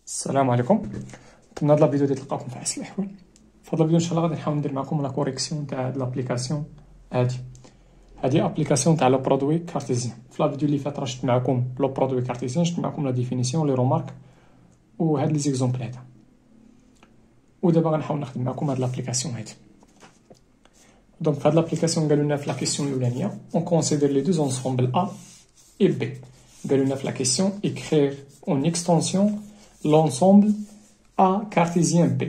السلام عليكم. كنا هاد الفيديو ديال تلقاكم في احسن الاحوال. في هاد الفيديو ان شاء الله غادي نحاول ندير معكم لا كوريكسيون تاع هاد لابليكاسيون هادي ابليكاسيون تاع لو برودوي كارتيزيان. في لا فيديو اللي فات راه شفت معكم لو برودوي كارتيزيان، شفت معكم لا ديفينيسيون لي رومارك وهاد لي زيكزومبل هذا، ودابا غنحاول نخدم معكم هاد لابليكاسيون هادي. دونك في هاد لابليكاسيون قالوا لنا في لا كيسيون الاولانيه اون كونسيدير لي دوز انسومبل ا et B. قالوا لنا في la question écrire en extension l'ensemble A cartésien B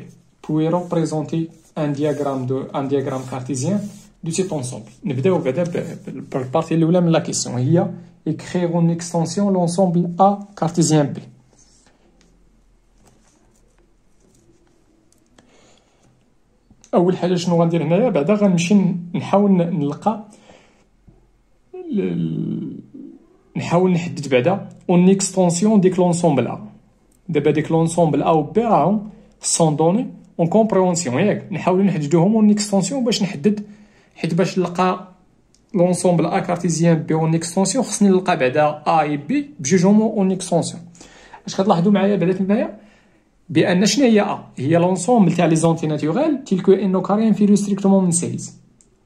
puis représenter un diagramme cartésien de cet ensemble. نبداو بعدا بالبارتي الاولى من la question هي écrire en extension l'ensemble A cartésien B. اول حاجه شنو غندير هنايا؟ بعدا غنمشي نحاول نحاول نحدد بعدا اون اكستونسيون ديك لونسومبل ا. دابا ديك لونسومبل ا و بي راهم سون دوني اون كومبريهونسيون، ياك نحاولوا نحددوهم اون اكستونسيون باش نحدد، حيت باش نلقى لونسومبل ا كارتيزيان بي اون اكستونسيون خصني نلقى بعدا ا اي بي بجوجهم اون اكستونسيون. اش كتلاحظوا معايا بعدا تمايا؟ بان شنو هي ا؟ هي لونسومبل تاع لي زونتي ناتوريل تيل كو انو كاري انفيريور ستريكتومون من 16،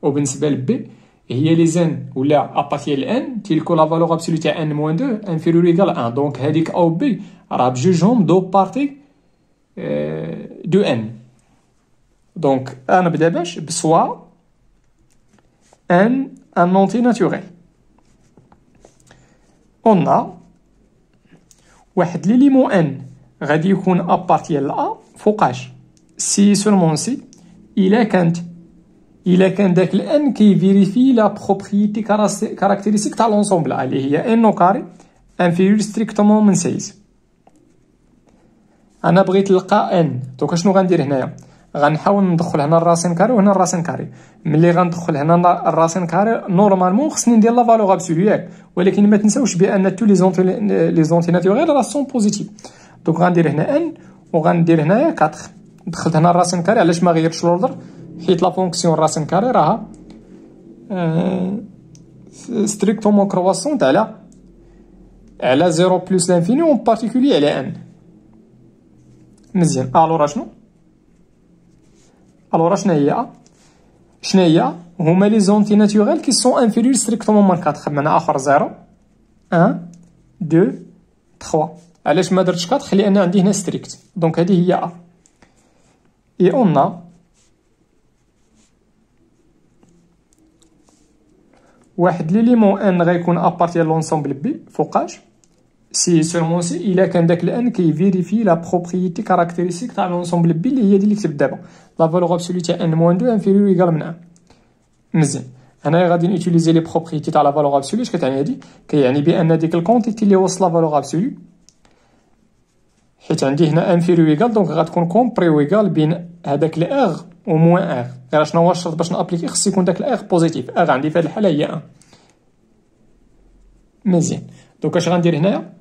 وبالنسبه لبي هي لي زين ولا ابارتي لان تيلكو لا فالور ابسولو تاع ان موان 2 انفيريور ايكال 1. دونك هذيك او بي راه بجوجهم دو بارتي دو ان. دونك انا نبدا باش بسوا ان نونتي ناتوريل اون واحد ليليمون ان غادي يكون ابارتي لا فوقاش سي سولمون سي إلا كان داك الان كيفيريفي لا بروبريتي كاركتيرستيك تاع لونسومبل اللي هي ان كاري انفيريور ستريكتومون من 16. انا بغيت نلقى ان، دونك شنو غندير هنايا؟ غنحاول ندخل هنا الراسين كاري وهنا الراسين كاري. ملي غندخل هنا الراسين كاري نورمالمون خصني ندير لا فالور ابسولو ياك، ولكن ما تنساوش بان تو لي زونتي ناتوريل راه سون بوزيتيف. دونك غندير هنا ان وغندير هنايا 4. دخلت هنا الراسين كاري، علاش ما غيرتش لوردر؟ حيت لا فونكسيون راسين كاري راها ستريكتومون كرواسونت على 0 بلس لانفيني اون بارتيكولي على ان. مزيان. الوغ شنو هي شنو هي؟ هما لي زونتي ناتوريل كي سون انفيريور ستريكتومون من 4. بمعنى اخر 0 1 2 3. علاش ما درتش 4؟ لان عندي هنا ستريكت. دونك هذه هي ا اي اون واحد ليليمون ان غيكون ابارتي لونسومبل بي فوقاش سي سولمون سي الا كان داك الان كيفيريفي لا بروبريتي كاركتيرستيك تاع لونسومبل بي اللي هي دي اللي كتبت دابا لا فالور ابسولو تاع ان موان 2 انفيريور ايكال من 1. مزيان. هنايا غادي نوتيليزي لي بروبريتي تاع لا فالور ابسولو. اش كتعني هادي؟ كيعني بان ديك الكونتيتي اللي وصل لا فالور ابسولو، حيت عندي هنا انفيريور ايكال دونك غتكون كومبريو ايكال بين هذاك الاغ و موان اغ. غير شنو هو الشرط باش نابليكي؟ خص يكون داك الاغ بوزيتيف. اغ عندي في هذه الحاله هي 1. مزيان. دونك اش غندير هنايا؟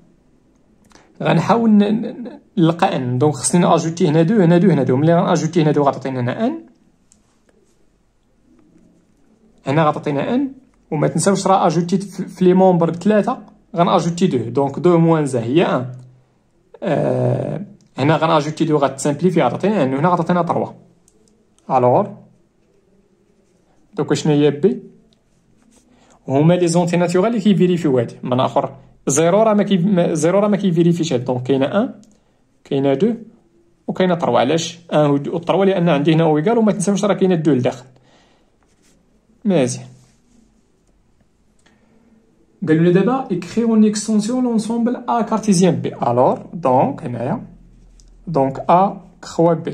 غنحاول نلقى ان. دونك خصني ناجوتي هنا 2 هنا 2 هنا 2. ملي غناجوتي هنا 2 غتعطينا هنا ان، هنا غتعطينا ان. وما تنساوش راه اجوتيت في لي مومبر 3 غناجوتي 2. دونك 2 موان زا هي 1. هنا غناجوتي 2 غتسامبليفي غتعطينا ان، وهنا غتعطينا 3. الوغ دونك شنو هي بي؟ هما لي زونتي ناتوريل اللي كيفيريفيو هادي. من اخر 0 راه ما كيفيريفيش هاد. دونك كاينه 1 كاينه 2 وكاينه 3. علاش 1 و 3؟ لان عندي هنا او ايكال، وما تنساوش راه كاينه 2 لداخل. مزيان. قالوا لي دابا écrire en extension l'ensemble A cartésien B. alors donc هنايا دونك A خوا B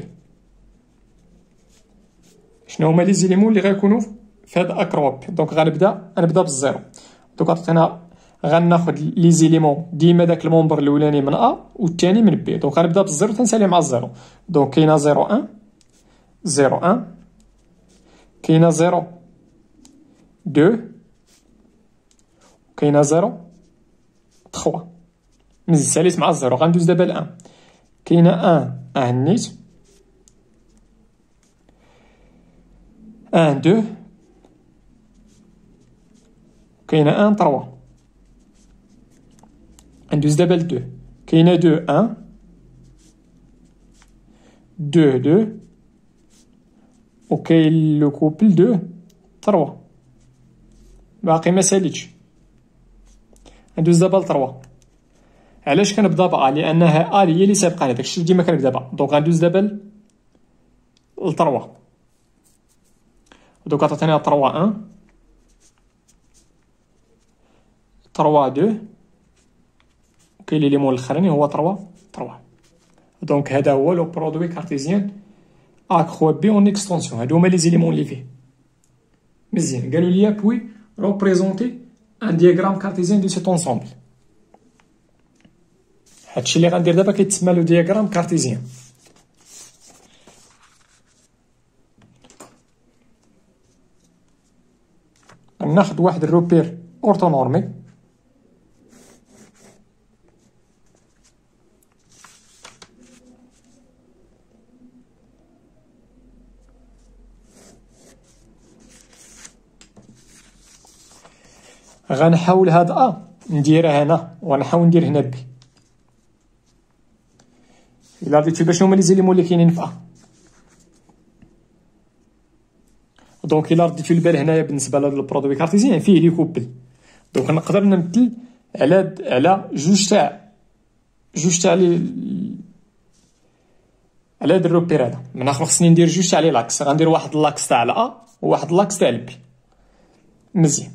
شنو هما لي زيليمون اللي غيكونوا في هاد اكروب؟ دونك غنبدا بالزيرو. دونك عطينا غناخد لي زيليمون ديما داك المومبر الاولاني من ا والثاني من بي. دونك غنبدا بالزيرو تنسالي مع الزيرو. دونك كاينه 0 1 0 1 كاينه 0 2 كاينه 0 3. مزيان. ساليت مع الزيرو. غندوز دابا ل1. كاينه 1 نيت 1 2 كاينه 1 3. ندوز دابا ل 2. كاينه 2 1 2 2 وكاين لو كوبل 2 3 باقي ما ساليتش. ندوز دابا ل 3. علاش كنبدا بأ؟ لأنها هي اللي سابقة داكشي ديما كنبدا بأ. دونك غندوز دابا ل 3. دوك عطاتني 3 1 3 2 وكاين ليليمون الاخراني هو 3 3. دونك هذا هو لو برودوي كارتيزيان A croix B en extension. هادو هما لي زيليمون اللي فيه. مزيان قالوا لي بوي ريبريزونتي ان دياغرام كارتيزيان دو سيت انسومبل. هادشي اللي غندير دابا كيتسمى لو دياغرام كارتيزيان. غناخد واحد الروبير اورتونورمي غنحاول هاد نديرها هنا ونحاول ندير هنا بي. الا رديتو باش هما لي زيليمون اللي كاينين في دونك الا رديتو البال هنايا بالنسبه لهاد البرودوي كارتيزيان فيه لي كوبل. دونك نقدر نمثل على جوج تاع على هاد الروبير هذا. من اخر خصني ندير جوج تاع لي لاكس. غندير واحد لاكس تاع وواحد لاكس تاع بي. مزيان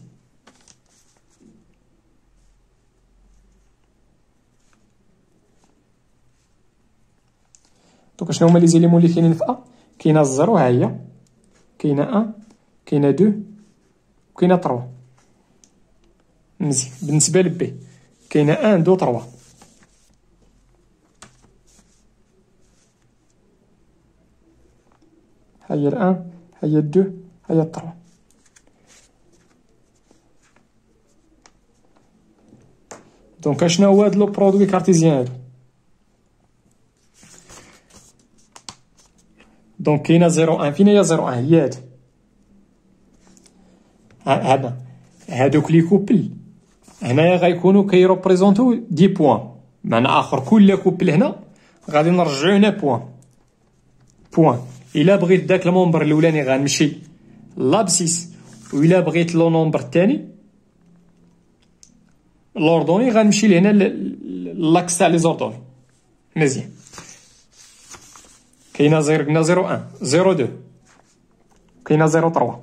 دونك شنو هما لي زيليمون اللي كاينين في كاينه الزيرو ها هي، كاينه كاينه 2 وكاينه 3. مزيان بالنسبه لبي كاينه 1 2 3. ها هي 1 ها هي 2 ها هي 3. دونك شنو هو هاد لو برودوي كارتيزيان هادو؟ دونك كاينه 0 1 فين هي 0 1 هي هذا هادوك لي كوبل هنايا غيكونوا كيريبريزونطو 10 بوان. معنى اخر كل كوبل هنا غادي نرجعو هنا بوان. الا بغيت داك المومبر الاولاني غنمشي لابسيس، والا بغيت لو نومبر الثاني لوردوني غنمشي لهنا لاكس تاع لي زوردوني. مزيان كاينه 0 قلنا 0 1 0 2 كاينه 0 3.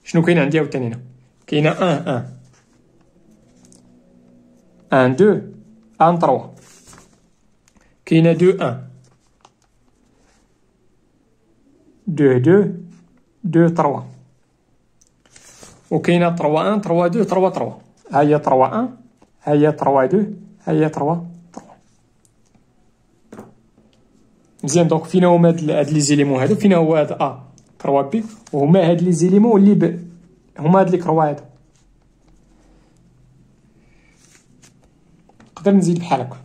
شنو كاين عندي عاوتاني هنا؟ كاينه 1 1 1 2 1 3. كاينه 2 1 2 2 2 3. وكاينه 3 1 3 2 3 3. ها هي 3 1 ها هي 3 2 ها هي 3 3. مزيان دونك فينا هما هاد لي زيليمون هادو؟ فينا هو هاد 3 بي وهما هاد لي زيليمون اللي هما هاد لي كروا هادو. نقدر نزيد بحال هكا.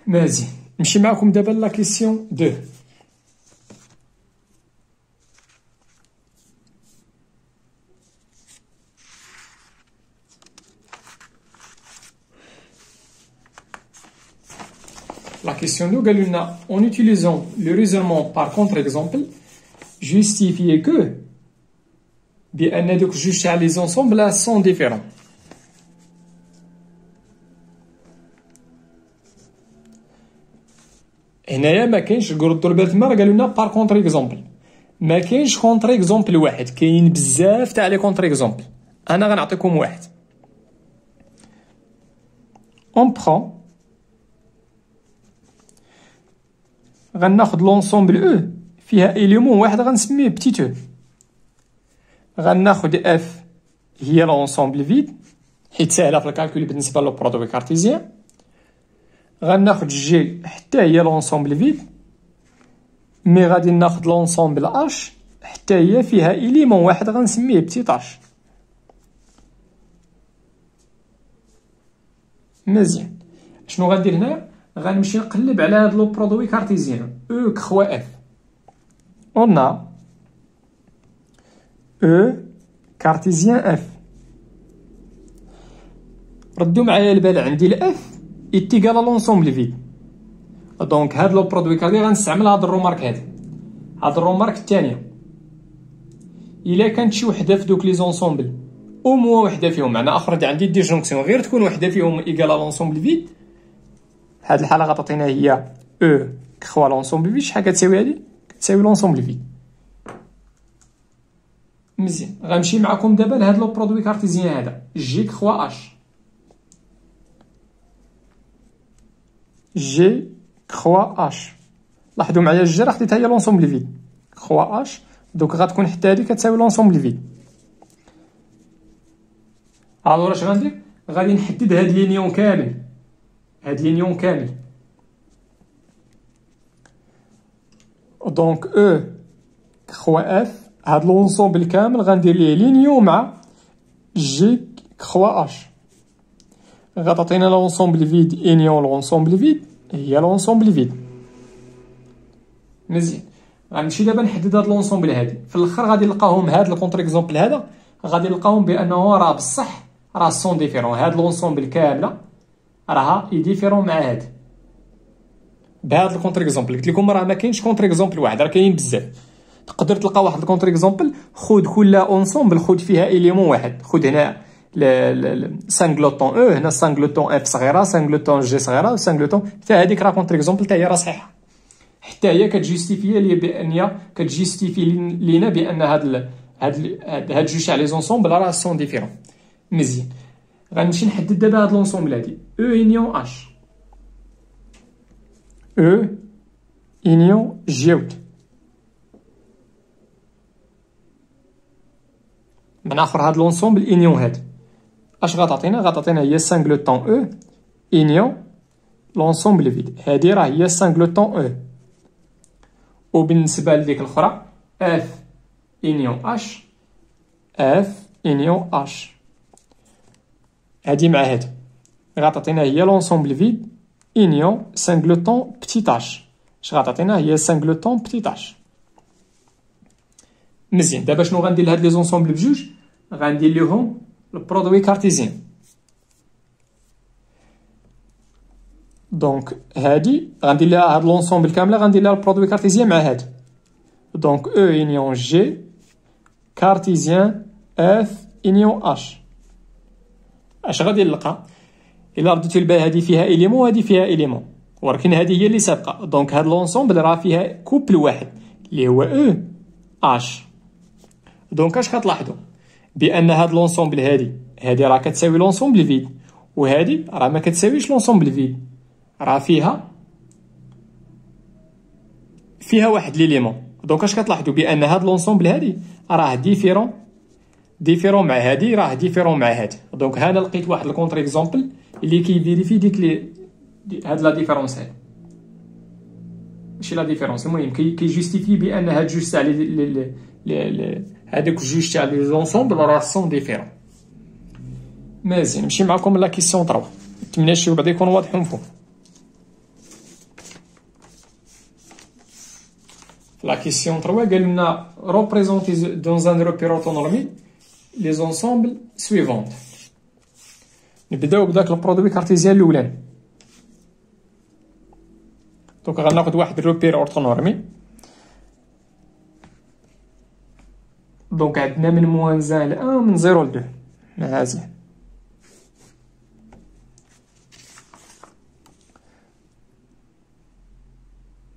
مزيان نمشي معكم دابا لا كيسيون 2. La question 2 قالوا لنا en utilisant le raisonnement par contre-exemple justifier que بأن دوك جوج تاع لي زونسومبل سون ديفيرون. هنايا ما كاينش ردوا البال تما راه قالوا لنا بار كونتر اكزومبل. ما كاينش كونتر اكزومبل واحد، كاين بزاف تاع لي كونتر اكزومبل. انا غنعطيكم واحد. اون برون غناخد لونسومبل او فيها اليمون واحد غنسميه بتيت او. غناخد اف هي لونسومبل فيد حيت ساهله في الكالكول بالنسبه لو برودوي كارتيزيان. غناخد جي حتى هي لونسومبل فيد مي غادي ناخد لونسومبل اش حتى هي فيها اليمون واحد غنسميه بتيت اش. مزيان شنو غندير هنا؟ غنمشي نقلب على هاد لو برودوي كارتيزيان او كخوا اف. قلنا او كارتيزيان اف. ردوا معايا البال، عندي الاف ايتيكال لونسومبل فيد. دونك هاد لو برودوي كارتيزيان غنستعمل هاد الرومارك هاد الرومارك الثانيه. الا كانت شي وحده في دوك لي زونسومبل او موا وحده فيهم، معنى اخر عندي دي جونكسيون غير تكون وحده فيهم ايكال لونسومبل فيد، هاد الحاله غتعطينا هي او كخوا لونسومبل فيد. شحال كتساوي هادي؟ كتساوي لونسومبل فيد. مزيان، غنمشي معكم دابا لهاد لو برودوي كارتيزيان هذا جي كخوا اش. جي كخوا اش، لاحظوا معايا الجي راه خديتها هي لونسومبل فيد كخوا اش، دوك غتكون حتى هادي كتساوي لونسومبل فيد. الوغ اش غندير؟ غادي نحدد هاد لينيون كامل، هاد لينيون كامل. دونك او كخوا اف، هاد لونسومبل كامل غندير ليه لينيون مع جي كخوا اش، غتعطينا لونسومبل فيد انيون لونسومبل فيد هي لونسومبل فيد. مزيان، غنمشي دابا نحدد هاد لونسومبل هادي. في الاخر غادي نلقاهم هاد الكونتر اكزومبل هذا غادي نلقاهم بانه راه بصح راه سون ديفيرون. هاد لونسومبل كامله راها اي ديفيرون مع هاد. بهاد الكونتر اكزومبل قلت لكم راه ما كاينش كونتر اكزومبل واحد، راه كاينين بزاف. تقدر تلقى واحد الكونتر اكزومبل خذ كل اونسومبل خذ فيها اليمون واحد. خذ هنا سانغلوتون او، هنا سانغلوتون اف صغيره، سانغلوتون جي صغيره، وسانغلوتون حتى هذيك راه كونتر اكزومبل حتى هي راه صحيحه. حتى هي كتجيستيفي لي بان كتجيستيفي لينا بان هاد جوج تاع لي زونسومبل راه سون ديفيرون. مزيان، غنمشي نحدد دابا هاد لونسومبل هادي او انيون اش، او انيون جيوت. من اخر هاد لونسومبل انيون هاد اش غتعطينا؟ غتعطينا هي سانغلوتون او انيون لونسومبل فيد. هادي راه هي سانغلوتون او. وبالنسبه لديك الاخرى اف انيون اش، اف انيون اش هادي مع هادي غتعطينا هي لونسومبل فيد انيون سانغلوتون بتيت اش. اش غتعطينا؟ هي سانغلوتون بتيت اش. مزيان، دابا شنو غندير لهاد لي زونسومبل بجوج؟ غندير ليهم البرودوي كارتيزيان. دونك هادي غندير لها هاد لونسومبل كامله غندير لها البرودوي كارتيزيان مع هاد. دونك او انيون جي كارتيزيان اف انيون اش. اش غادي نلقى؟ الا رديتو البال هادي فيها اليمون وهادي فيها اليمون، ولكن هادي هي اللي سابقه. دونك هاد لونسومبل راه فيها كوبل واحد اللي هو او اش. دونك اش كتلاحظوا؟ بان هاد لونسومبل هادي راه كتساوي لونسومبل فيد، وهادي راه ما كتساويش لونسومبل فيد، راه فيها واحد ليليمون. دونك اش كتلاحظوا؟ بان هاد لونسومبل هادي راه ديفيرون مع هادي، راه ديفيرون مع هادي. دونك هنا لقيت واحد الكونتر اكزومبل اللي كيفيريفي ديك هاد لا ديفيرونس هادي، ماشي لا ديفيرونس، المهم كيجوستيفي بان هاد جوج تاع هادوك جوج تاع لي زونسومبل راه سون ديفيرون. مزيان، نمشي معكم لا كيسيون 3. نتمنى شي بعدا يكون واضح ومفهوم. La question 3 قال لنا représenter dans un repère orthonormé les ensembles suivants. نبداو بداك البرودوي كارتيزيان الاولاني. دونك غناخد واحد الروبير اورتونورمي. دونك عندنا من موان زان ل 1 من 0 ل 2. مزيان،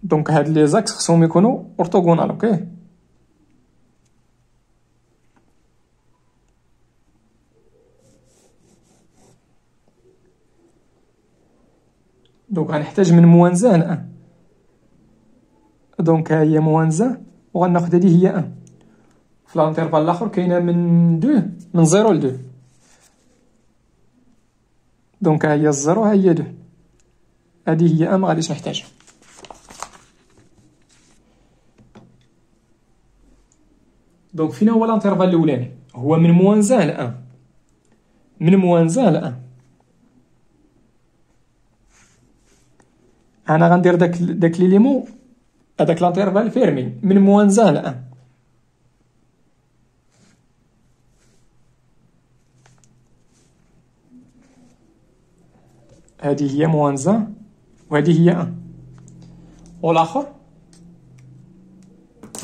دونك هاد لي زاكس خصهم يكونوا اورتوغونال. اوكي، دونك غنحتاج من موان زان 1. دونك ها هي موان زان وغناخد هادي هي 1. في الانترفال الاخر كاينه من 2 من 0 ل 2. دونك ها هي الزيرو ها هي 2. هادي هي 1 ما غاديش نحتاجها. دونك فين هو الانترفال الاولاني؟ هو من موان زان ل 1. من موان زان ل 1. انا غندير داك ليليمون هذاك لانترفال فيرمي من موان 1 ل 1. هذه هي موان 1 وهذه هي 1. والاخر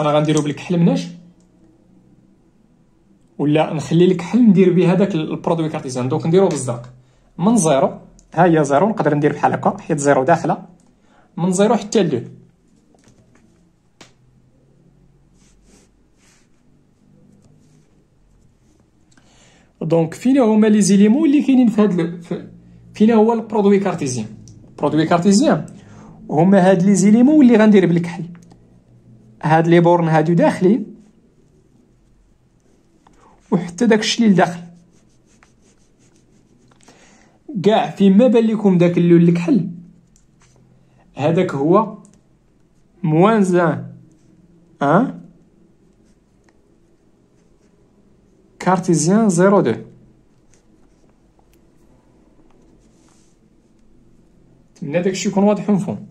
انا غنديرو بالكحل مناش ولا نخلي الكحل ندير به هذاك البرودوي كارتيزيان. دونك نديرو بالزرق من 0، ها هي 0 نقدر ندير بحال هكا حيت 0 داخله من 0 حتى ل 2. دونك فينا هما لي زيليمون اللي كاينين في هاد فينا هو البرودوي كارتيزيان. البرودوي كارتيزيان هما هاد لي زيليمون اللي غندير بالكحل. هاد لي بورن هادو داخلين وحتى داكشي اللي لداخل كاع فيما بان لكم داك اللون الكحل هذاك هو موان 1 كارتيزيان 02. نتمنى داكشي يكون واضح ومفهوم.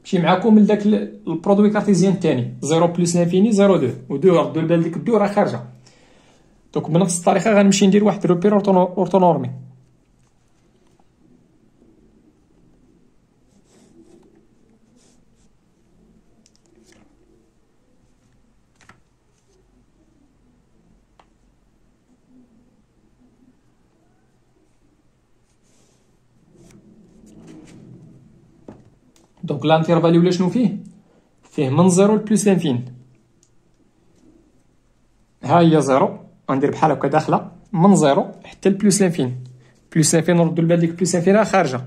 مشي معاكم لداك البرودوي كارتيزيان الثاني 0 بلس لانفيني 02 و 2 ردوا البال ديك 2 راه خارجه. دونك بنفس الطريقه غنمشي ندير واحد روبير اورتونورمي. دونك لانترفال ولا شنو فيه من 0 لبلس لانفين. ها هي 0 غندير بحال هكا داخله من 0 حتى لبلس لانفين. بلس لانفين نردو البال ديك بلس لانفين راه خارجه.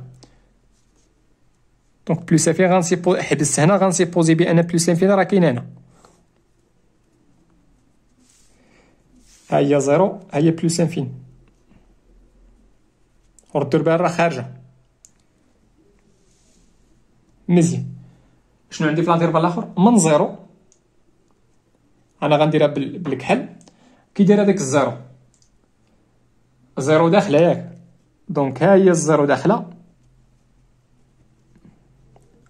دونك بلس لانفين غنسيبو حبست هنا غنسيبوزي بان بلس لانفين راه كاين هنا. ها هي 0 ها هي بلس لانفين ردو البال راه خارجه. مزيان شنو عندي في لانترفال الاخر من 0 انا غنديرها بالكحل كي داير هذاك الزيرو 0 داخله ياك. دونك ها هي الزيرو داخله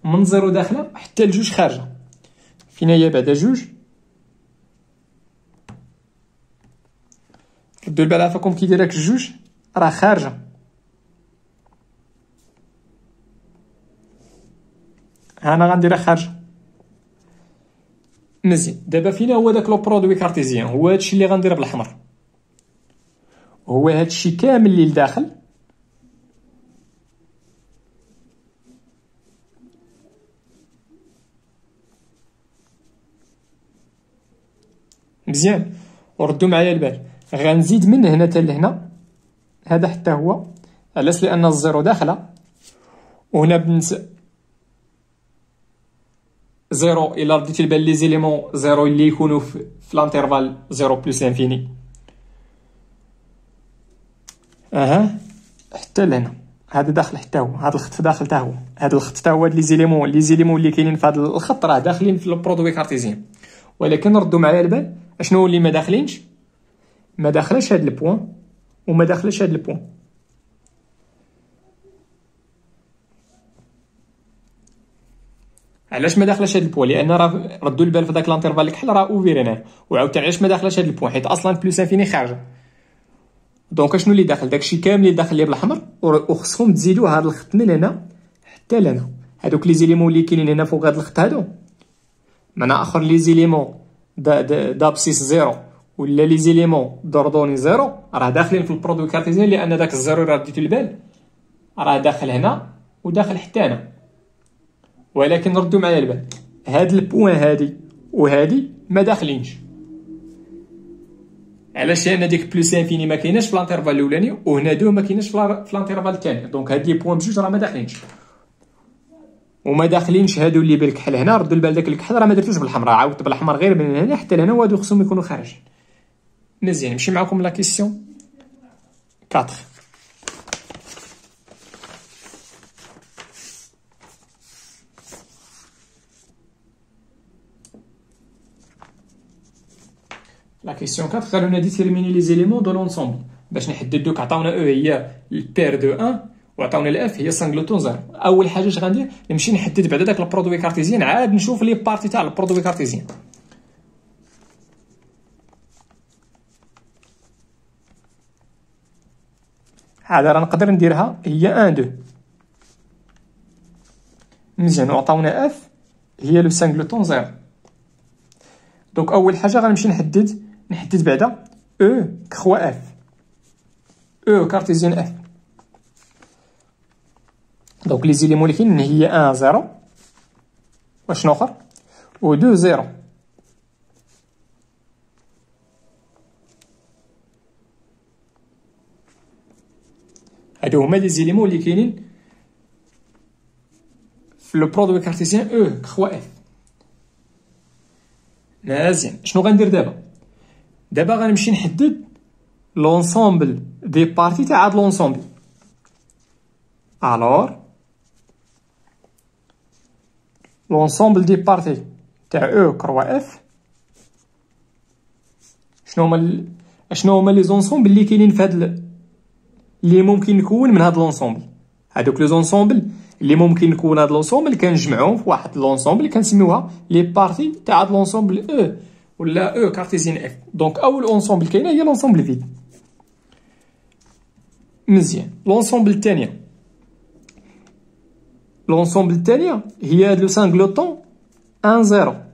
من 0 داخله حتى لجوج خارجه. فين هي بعدا جوج ردوا البال عافاكم كي داير داك الجوج راه خارجه. انا غنديرها خارجه. مزيان دابا فينا هو داك لو برودوي كارتيزيان هو هادشي اللي غندير بالاحمر. هو هادشي كامل اللي لداخل مزيان. وردوا معايا البال غنزيد من هنا حتى لهنا هذا حتى هو علاش لان الزيرو داخله وهنا بالنسبه 0 الا رديتي البال لي زيليمون 0 اللي يكونوا في لانترفال 0 بلس انفيني حتى لهنا هذا داخل حتى هو هذا الخط داخل حتى هو هذا الخط حتى هو هاد لي زيليمون اللي كاينين في هذا الخط راه داخلين في البرودوي كارتيزيان. ولكن ردوا معايا البال اشنو اللي ما داخلينش ما داخلاش هاد البوين وما داخلاش هاد البوين. علاش ما داخلاش هاد البوين لان راه ردوا البال في داك لانترفال الكحل راه اوفير هنا وعاوتاني علاش ما داخلاش هاد البوين حيت اصلا بلس انفيني خارجه. دونك شنو اللي داخل داكشي كامل اللي داخل ليه بالاحمر وخصكم تزيدوا هاد الخط من هنا حتى لهنا. هادوك لي زيليمون اللي كاينين هنا فوق هاد الخط هادو معنى اخر لي زيليمون دابسيس 0 ولا لي زيليمون دوردوني 0 راه داخلين في البرودوي كارتيزيان لان داك الزيرو راه ديتو البال راه داخل هنا وداخل حتى هنا. ولكن ردوا معايا البال هاد البوين هادي وهادي ما داخلينش. علاش لان ديك بلس انفيني ما كايناش في لانترفال الاولاني وهنا دو ما كايناش في لانترفال الثاني. دونك هاد لي بوين بجوج راه ما داخلينش وما داخلينش هادو اللي بالكحل هنا. ردوا البال داك الكحل راه ما درتوش بالحمراء عاودت بالاحمر غير من هنا حتى لهنا وهادو خصهم يكونوا خارجين. مزيان نمشي معكم لا كيسيون 4. لا كيسيون 4 قالوا لنا ديتيرميني لي زيليمون دو لونسومبل باش نحدد دوك عطاونا او هي البير دو 1 وعطاونا الاف هي سانغلوتون زيرو. اول حاجه اش غندير نمشي نحدد بعدا داك البرودوي كارتيزيان، عاد نشوف لي بارتي تاع البرودوي كارتيزيان. عاد راه نقدر نديرها هي 1 2 مزيان، وعطاونا اف هي لو سانغلوتون زيرو. دونك اول حاجه غنمشي نحدد بعدا او كخوا اف، او كارتيزيان اف. دونك لي زيليمون اللي كاينين هي 1 0 واشنو اخر و 2 0. هادو هما لي زيليمون اللي كاينين في لو برودوي كارتيزيان او كخوا اف. مزيان، شنو غندير دابا؟ دابا غنمشي نحدد لونسومبل دي بارتي تاع هاد لونسومبل. الوغ لونسومبل دي بارتي تاع او كروا اف شنو هما لي زونسومبل اللي كاينين في هاد اللي ممكن نكون من هاد لونسومبل. هادوك لي زونسومبل اللي ممكن نكون هاد لونسومبل كنجمعوهم في واحد لونسومبل كنسميوها لي بارتي تاع هاد لونسومبل او ولا او كارتيزيان اف. دونك اول اونسومبل كاينه هي لونسومبل فيد. مزيان، لونسومبل الثانيه هي هاد لو سانغلوتون 1 0.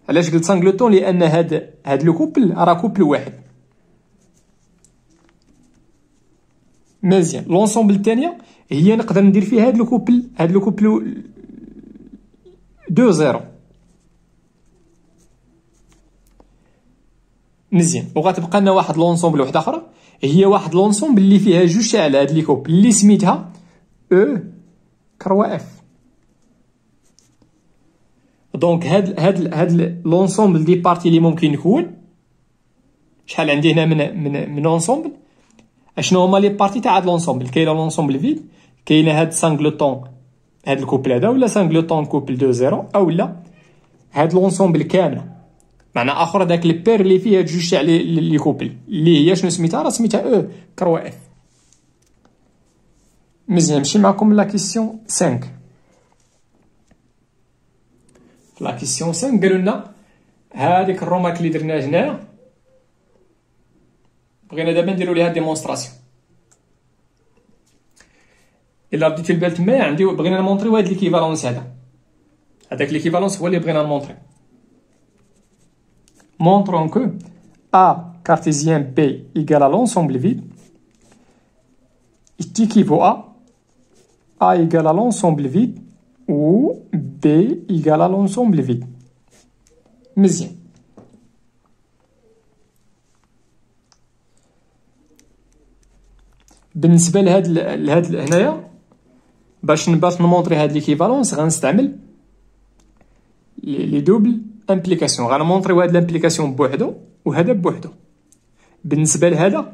علاش قلت سانغلوتون؟ لان هاد لو كوبل راه كوبل واحد. مزيان، لونسومبل الثانيه هي نقدر ندير فيها هاد لو كوبل 2 0. مزيان، وغتبقى لنا واحد لونسومبل واحده اخرى هي واحد لونسومبل اللي فيها جوج تاع هاد لي كوبل اللي سميتها او كروا اف. دونك هاد لونسومبل دي بارتي اللي ممكن نكون شحال عندي هنا من اونسومبل. اشنو هما لي بارتي تاع هاد لونسومبل؟ كاينه لونسومبل فيد، كاينه هاد سانغلوتون هاد الكوبل هذا ولا سانغلوتون كوبل 2 0 اولا هاد لونسومبل كامله. معنى اخر داك لي بير اللي فيها جوج تاع لي كوبل اللي هي شنو سميتها؟ راه سميتها او كروا اف. مزيان، نمشي معكم لا كيسيون 5. في لا كيسيون 5 قالوا لنا هذيك الرومارك اللي درنا هنايا بغينا دابا نديرو ليها ديمونستراسيون. الا رديتو البال تمايا عندي بغينا نمونطريو هاد ليكيفالونس هذاك ليكيفالونس هو اللي بغينا نمونطريو. Montrons que A cartésien B égale à l'ensemble vide est équivaut à A égale à l'ensemble vide ou B égale à l'ensemble vide. مزيان، بالنسبه لهاد هنايا باش نمونطري هاد ليكيفالونس غنستعمل لي دوبل امبليكاسيون. غنمونطريو هاد الامبليكاسيون بوحدو وهذا بوحدو. بالنسبه لهذا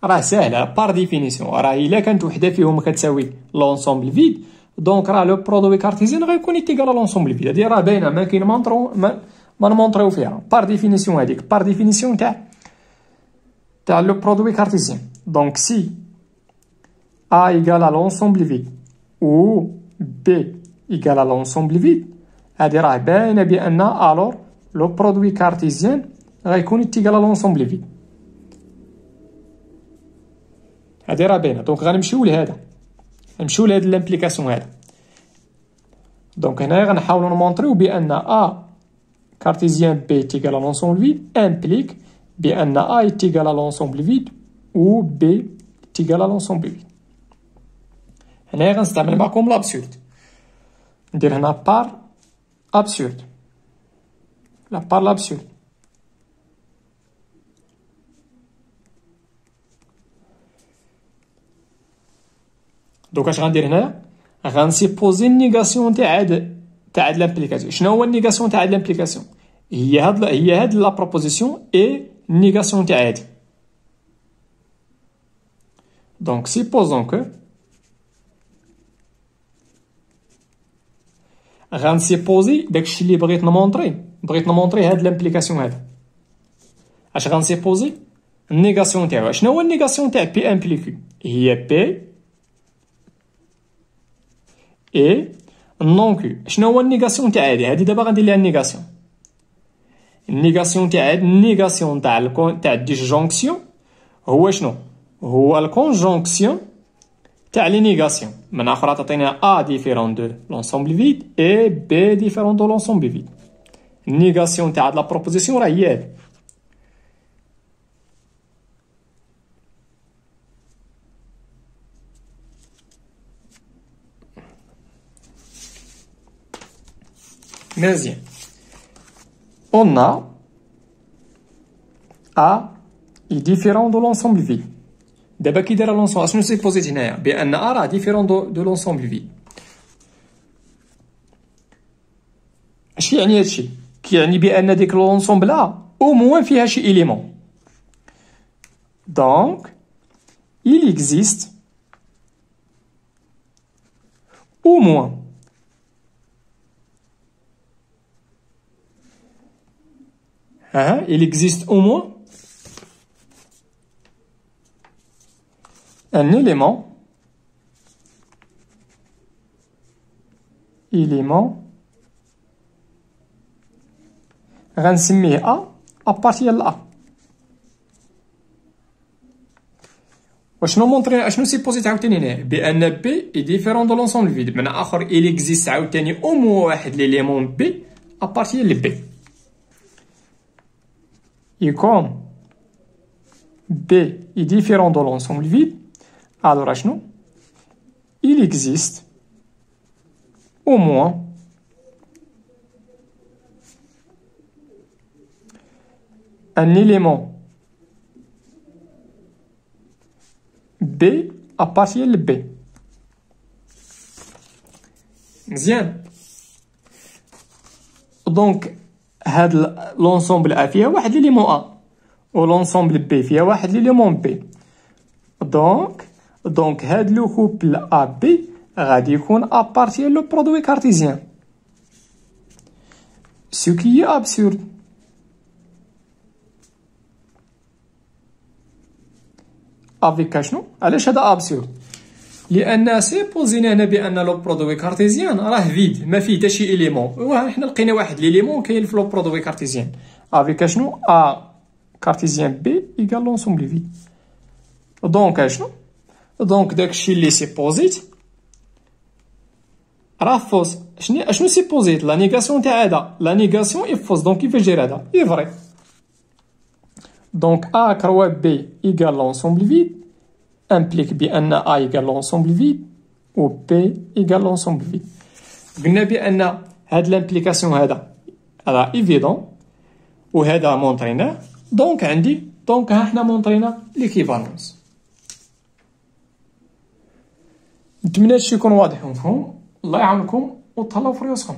راه ساهله بار ديفينيسيون، راه الا كانت وحده فيهم كتساوي لونسومبل فيد دونك راه لو برودوي كارتيزيان غيكون يتيكال لونسومبل فيد. هادي راه باينه ما كاين ما نمونطريو فيها بار ديفينيسيون. هذيك بار ديفينيسيون تاع لو برودوي كارتيزيان. دونك سي A égale à l'ensemble vide ou B égale à l'ensemble vide هادي راه باينه بان الور لو برودوي كارتيزيان غيكون يتيكال لونسومبل فيد. هادي راه باينه. دونك غنمشيو لهذا، نمشيو لهاد لامبليكاسيون هذا. دونك هنايا غنحاولوا نمونطريو بان ا كارتيزيان بي يتيكال لونسومبل فيد امبليك بان ا يتيكال لونسومبل فيد و بي يتيكال لونسومبل فيد. هنايا غنستعمل معكم لابسورد، ندير هنا بار ابسورد، لا بار لابسورد. دوك اش غندير هنايا؟ غنسيبوزي النيغاسيون تاع هاد لامبليكاسيون. شنو هو النيغاسيون تاع هاد لامبليكاسيون؟ هي هاد لا بروبوزيسيون اي النيغاسيون تاع هادي. دونك سيبوزون كو غنسيبوزي داكشي اللي بغيت نمونطري هاد لامبليكاسيون هذا. اش غنسيبوزي؟ النيغاسيون تاعو. شنو هو النيغاسيون تاع بي امبليكي؟ هي بي اي نون كيو. شنو هو النيغاسيون تاع هادي دابا غندير ليها النيغاسيون. النيغاسيون تاع النيغاسيون تاع الديسجونكسيون هو شنو؟ هو الكونجونكسيون تاع لي نيغاسيون. من اخرى تعطينا ا ديفيرون دو لونسومبل فيد اي بي ديفيرون دو لونسومبل فيد. النيغاسيون تاع هاد لا بروبوزيسيون راه هي هادي. مزيان. On a A est différent de l'ensemble vide. دابا كي داير لونسومبل اشنو سيبوزيت هنايا؟ بان A راه ديفيرون دو لونسومبل فيد. اش يعني هادشي؟ كيعني بان ديك لونسومبل A او موان فيها شي إليمون. دونك il existe au moins il existe au moins un élément غنسميه A ابارتيال ل A. وشنو مونطري اشنو سيبوزيت عاوتاني هنا؟ بان بي اي ديفيرون دو لونسومبل فيد. من اخر il existe عاوتاني او موا واحد ليليمون بي ابارتيال ل بي. Et comme B est différent de l'ensemble vide, alors il existe au moins un élément B à partir de B. Bien. Donc, هاد لونسومبل ا فيها واحد ليليمون ا و لونسومبل بي فيها واحد ليليمون بي. دونك هاد لو كوبل ا بي غادي يكون ابارتير لو برودوي كارتيزيان سو كي ابسورد. افيك شنو؟ علاش هذا ابسورد؟ لان سيبوزينا هنا بان لو برودوي كارتيزيان راه فيد ما فيه حتى شي اليمون. حنا لقينا واحد ليليمون كاين في لو برودوي كارتيزيان. افيك شنو؟ ا كارتيزيان بي ايكال لونسومبل فيد. دونك شنو؟ دونك داكشي اللي سيبوزيت راه فوز. اشنو سيبوزيت؟ لا نيغاسيون تاع هذا. لا نيغاسيون اي فوز. دونك كيفاش داير هذا؟ اي فري. دونك ا كروا بي ايكال لونسومبل فيد implique بأن A égale l'ensemble vide و P égale l'ensemble vide. قلنا بأن هاد l'implication هذا évident و هذا مونطريناه. دونك عندي ها حنا مونطرينا ليكيفالونس. نتمنى هادشي يكون واضح ومفهوم. الله يعاونكم و تهلاو في ريوسكم.